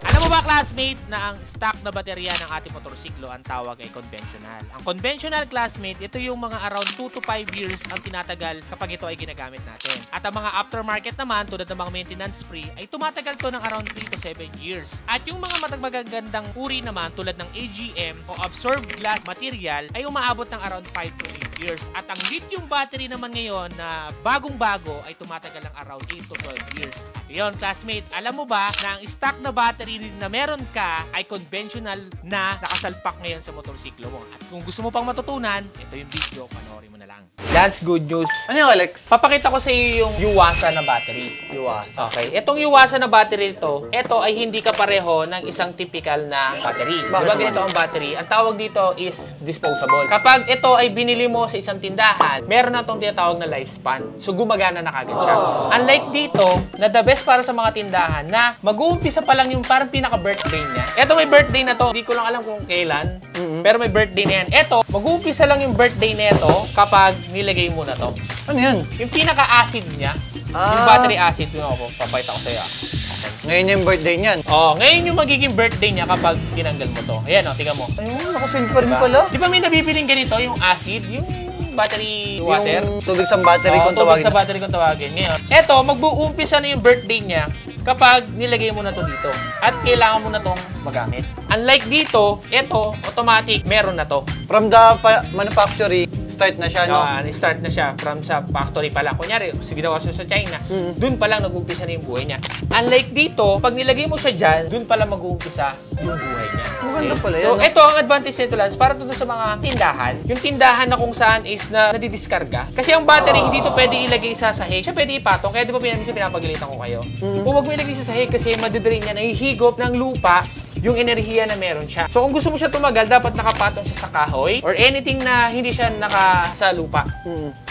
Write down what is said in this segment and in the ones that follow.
Alam mo ba, classmate, na ang stock na baterya ng ating motorsiklo ang tawag ay conventional. Ang conventional, classmate, ito yung mga around 2 to 5 years ang tinatagal kapag ito ay ginagamit natin. At ang mga aftermarket naman, tulad ng mga maintenance free, ay tumatagal to ng around 3 to 7 years. At yung mga magagandang uri naman, tulad ng AGM o absorbed glass material, ay umaabot ng around 5 to 8 years. At ang lithium battery naman ngayon na bagong-bago ay tumatagal ng around 8 to 12 years. At yun, classmate, alam mo ba na ang stock na battery na meron ka ay conventional na nakasalpak ngayon sa motorsiklo mo. At kung gusto mo pang matutunan, ito yung video, panoorin mo na lang. That's good news. Ano yung Alex? Papakita ko sa iyo yung Yuasa na battery. Yuasa. Okay. Itong Yuasa na battery ito ay hindi kapareho ng isang typical na battery. Diba ganito ang battery? Ang tawag dito is disposable. Kapag ito ay binili mo sa isang tindahan, meron na itong tinatawag na lifespan. So gumagana na kagad siya. Unlike dito, na the best para sa mga tindahan na mag-uumpisa pa lang yung parang pinaka-birthday niya. Ito may birthday na to. Hindi ko lang alam kung kailan. Pero may birthday na yan. Ito, mag-uumpisa lang yung birthday na ito kapag nilagay mo na to. Ano yan? Yung pinaka-acid niya, yung battery acid, yung ako, papayta ko sa'yo. Okay. Ngayon yung birthday niyan. Oh, ngayon yung magiging birthday niya kapag tinanggal mo to. Ayan, oh, tingnan mo. Ayun, nakasin pa rin pala. Di ba may nabibiling ganito, yung acid, yung battery water? Yung tubig sa battery kung tubig tawagin. sa battery kung tawagin. Ngayon, eto, mag-uumpisa na yung birthday niya kapag nilagay mo na to dito. At kailangan mo na tong magamit. Unlike dito, eto, automatic, meron na to. From the manufacturing, start na siya, no? Start na siya from sa factory pa lang. Kunyari, ginawa siya sa China, dun pa lang nag-uumpisa na yung buhay niya. Unlike dito, pag nilagay mo siya dyan, dun pa lang mag-uumpisa yung buhay niya. Maganda pala yan. So, ito ang advantage nito, Lance, para to sa mga tindahan. Yung tindahan na kung saan is na nadidiskarga. Kasi ang battery, hindi to pwede ilagay sa sahig. Siya pwede ipatong. Kaya di ba pinapagalitan ko kayo? Kung wag mo ilagay sa sahig kasi madidrain niya, nahihigop ng lupa yung enerhiya na meron siya. So, kung gusto mo siya tumagal, dapat nakapatong siya sa kahoy or anything na hindi siya naka sa lupa.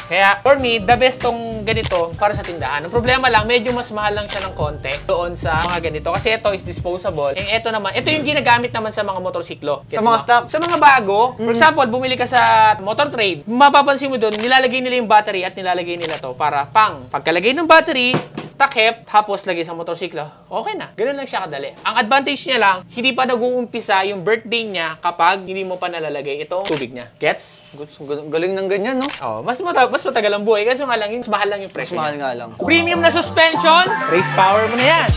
Kaya, for me, the best tong ganito para sa tindahan. Ang problema lang, medyo mas mahal lang siya ng konti doon sa mga ganito. Kasi ito is disposable. And ito naman, ito yung ginagamit naman sa mga motorsiklo. Sa mga stock? Sa mga bago. For example, bumili ka sa motor trade, mapapansin mo doon, nilalagay nila yung battery at nilalagay nila to para pagkalagay ng battery, takip, tapos lagay sa motorsiklo, okay na. Ganun lang siya kadali. Ang advantage niya lang, hindi pa nag-uumpisa yung birthday niya kapag hindi mo pa nalalagay itong tubig niya. Gets? Galing ng ganyan, no? Oh, mas matagal ang buhay. Kasi nga lang, mas mahal lang yung presyo Mas mahal niya. nga lang. Premium na suspension, race power mo na yan.